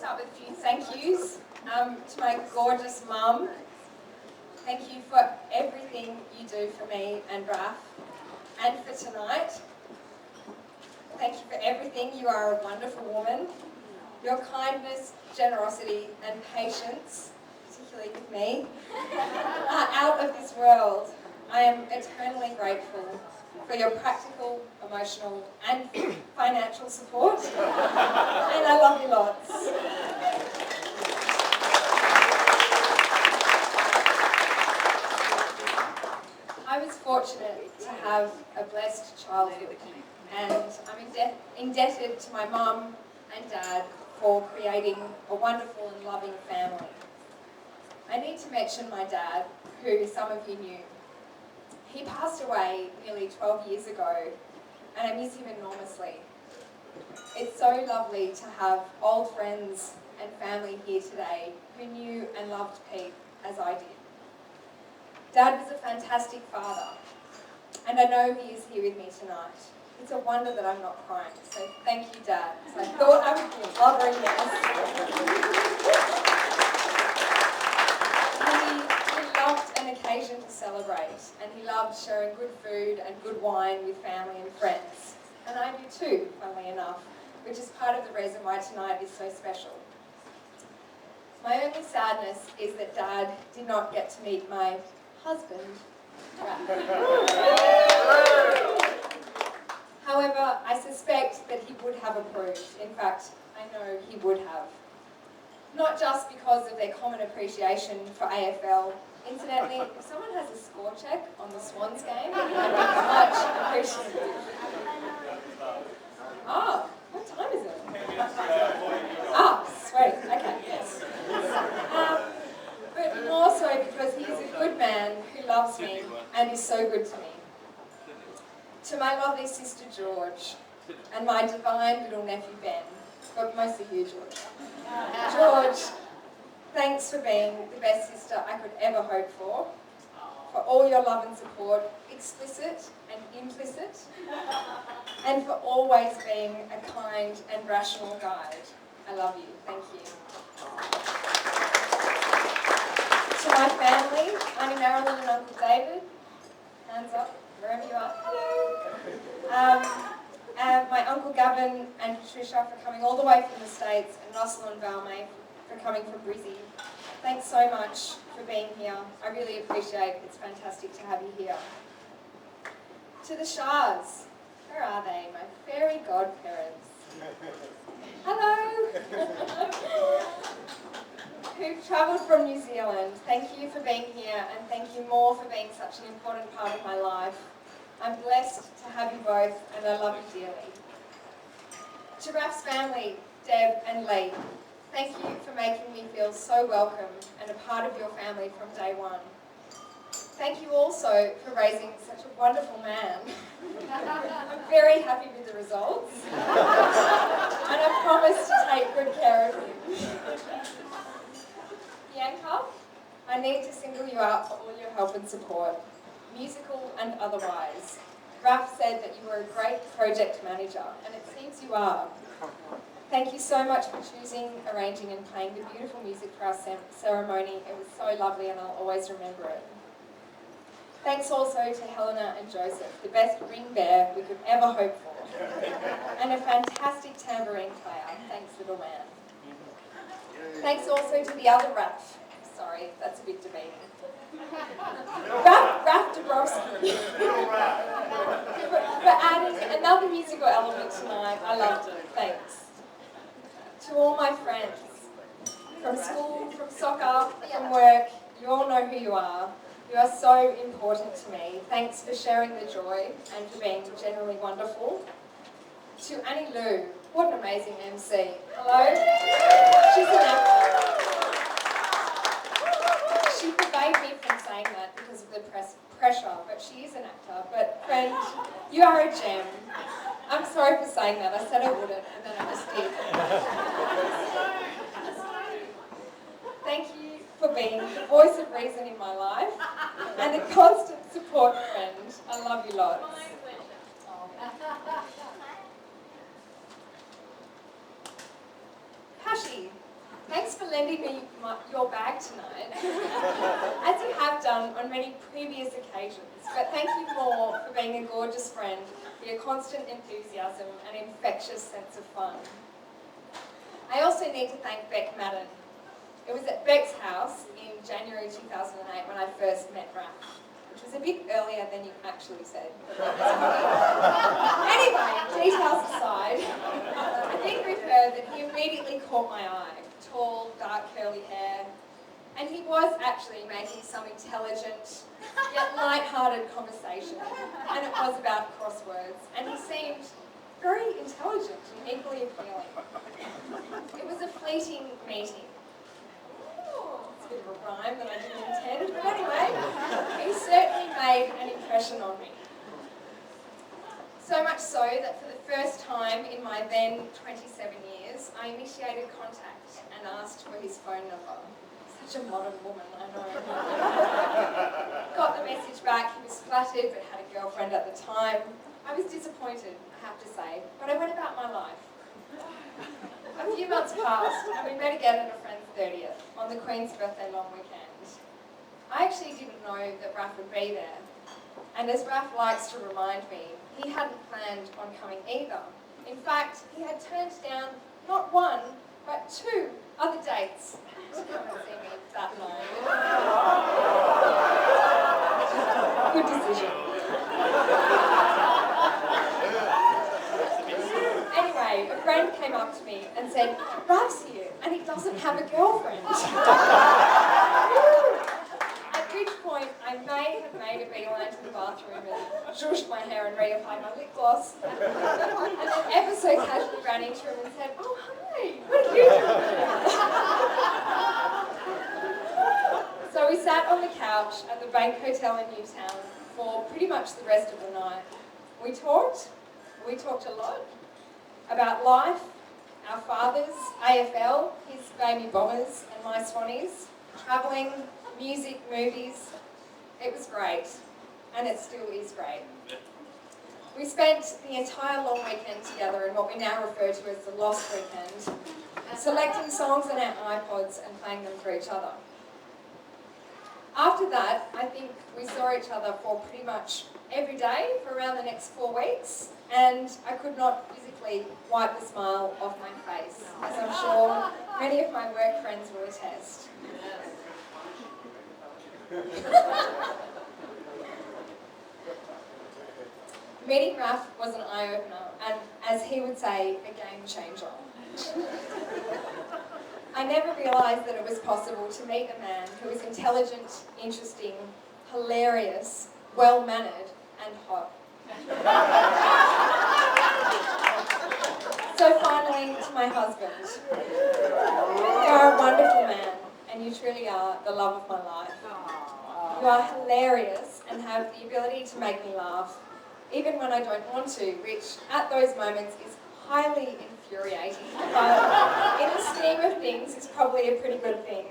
start with a few thank yous. To my gorgeous mum, thank you for everything you do for me and Raf, and for tonight. Thank you for everything. You are a wonderful woman. Your kindness, generosity and patience, particularly with me, are out of this world. I am eternally grateful for your practical, emotional and financial support, and I love you lots. I was fortunate to have a blessed childhood, and I'm indebted to my mum and dad for creating a wonderful and loving family. I need to mention my dad, who some of you knew. He passed away nearly 12 years ago, and I miss him enormously. It's so lovely to have old friends and family here today who knew and loved Pete as I did. Dad was a fantastic father, and I know he is here with me tonight. It's a wonder that I'm not crying, so thank you, Dad. So I thought I would be a lovely yes. He loved an occasion to celebrate, and he loved sharing good food and good wine with family and friends. And I do too, funnily enough, which is part of the reason why tonight is so special. My only sadness is that Dad did not get to meet my husband, Raf. However, I suspect that he would have approved. In fact, I know he would have. Not just because of their common appreciation for AFL. Incidentally, if someone has a score check on the Swans game, I'd be much appreciated. Ah, what time is it? Ah, sweet. Okay, yes. But more so because he is a good man who loves me and is so good to me. To my lovely sister George, and my divine little nephew Ben, but mostly you, George. George, thanks for being the best sister I could ever hope for all your love and support, explicit and implicit, and for always being a kind and rational guide. I love you. Thank you. To my family, Auntie Marilyn and Uncle David, hands up, wherever you are. Hello. My Uncle Gavin and Patricia for coming all the way from the States, and Russell and Valmay for coming from Brizzy. Thanks so much for being here. I really appreciate it. It's fantastic to have you here. To the Shahs, where are they? My fairy godparents. Hello. Who've travelled from New Zealand. Thank you for being here, and thank you more for being such an important part of my life. I'm blessed to have you both, and I love you dearly. To Raf's family, Deb and Lee, thank you for making me feel so welcome and a part of your family from day one. Thank you also for raising such a wonderful man. I'm very happy with the results, and I promise to take good care of him. Bianca, I need to single you out for all your help and support, musical and otherwise. Raf said that you were a great project manager, and it seems you are. Thank you so much for choosing, arranging and playing the beautiful music for our ceremony. It was so lovely and I'll always remember it. Thanks also to Helena and Joseph, the best ring bear we could ever hope for, and a fantastic tambourine player. Thanks, little man. Thanks also to the other Raf. Sorry, that's a bit demeaning. Raf Dabrowski. For adding another musical element tonight. I loved it. Thanks. To all my friends, from school, from soccer, from work, you all know who you are. You are so important to me. Thanks for sharing the joy and for being generally wonderful. To Annie Lou, what an amazing MC. Hello? She's an actor. She forbade me from saying that because of the pressure, but she is an actor. But friend, you are a gem. I'm sorry for saying that. I said I wouldn't, and then I just did. Thank you for being the voice of reason in my life and a constant support friend. I love you lots. Hashi, Thanks for lending me your bag tonight, as you have done on many previous occasions. But thank you more for being a gorgeous friend, for your constant enthusiasm and infectious sense of fun. I also need to thank Beck Madden. It was at Beck's house in January 2008 when I first met Raph, which was a bit earlier than you actually said. Anyway, details aside, I think we've heard that he immediately caught my eye. Tall, dark, curly hair, and he was actually making some intelligent yet light-hearted conversation, and it was about crosswords, and he seemed very intelligent and equally appealing. It was a fleeting meeting. It's a bit of a rhyme that I didn't intend, but anyway, he certainly made an impression on me. So much so that for the first time in my then 27 years, I initiated contact and asked for his phone number. Such a modern woman, I know. Got the message back, he was flattered but had a girlfriend at the time. I was disappointed, I have to say, but I went about my life. A few months passed and we met again at a friend's 30th on the Queen's birthday long weekend. I actually didn't know that Raph would be there, and as Raph likes to remind me, he hadn't planned on coming either. In fact, he had turned down not one, but 2 other dates to come and see me that night. Good decision. Anyway, a friend came up to me and said, Raph's here, and he doesn't have a girlfriend. At which point, I may have made a beeline to the bathroom and zhushed my hair and reapplied my lip gloss. And then ever so casually ran into him and said, oh, hi, what are you doing? So we sat on the couch at the Bank Hotel in Newtown for pretty much the rest of the night. We talked a lot about life, our fathers, AFL, his baby bombers and my Swannies, travelling, music, movies. It was great, and it still is great. We spent the entire long weekend together in what we now refer to as the Lost Weekend, selecting songs on our iPods and playing them for each other. After that, I think we saw each other for pretty much every day for around the next 4 weeks, and I could not physically wipe the smile off my face, as I'm sure many of my work friends will attest. Meeting Raph was an eye-opener, and as he would say, a game changer. I never realised that it was possible to meet a man who was intelligent, interesting, hilarious, well-mannered, and hot. So finally, to my husband. You are a wonderful man, and you truly are the love of my life. You are hilarious and have the ability to make me laugh, even when I don't want to, which at those moments is highly infuriating, but in the scheme of things is probably a pretty good thing.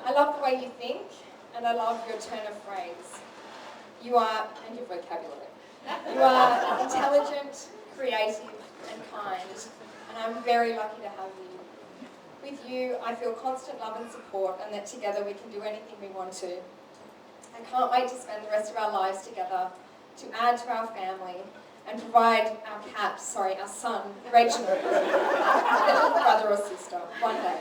I love the way you think, and I love your turn of phrase. You are, and your vocabulary, you are intelligent, creative, and kind, and I'm very lucky to have you. With you, I feel constant love and support, and that together we can do anything we want to. I can't wait to spend the rest of our lives together, to add to our family, and provide our son, Reginald, with a little brother or sister, one day.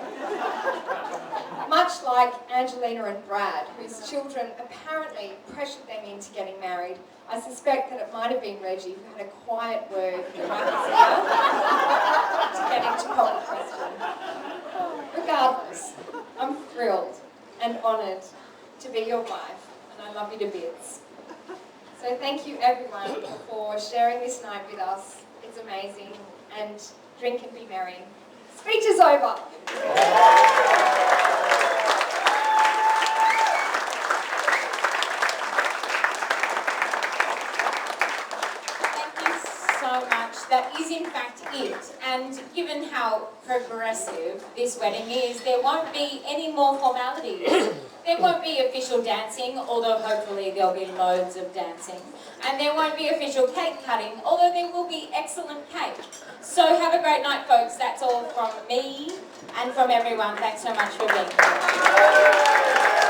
Much like Angelina and Brad, whose children apparently pressured them into getting married, I suspect that it might have been Reggie who had a quiet word with Rapha's ear to get him to pop the question. Regardless, I'm thrilled and honoured to be your wife, and I love you to bits. So thank you everyone for sharing this night with us. It's amazing, and drink and be merry. Speech is over. That is in fact it, and given how progressive this wedding is, there won't be any more formalities. There won't be official dancing, although hopefully there'll be loads of dancing. And there won't be official cake cutting, although there will be excellent cake. So have a great night, folks. That's all from me and from everyone. Thanks so much for being here.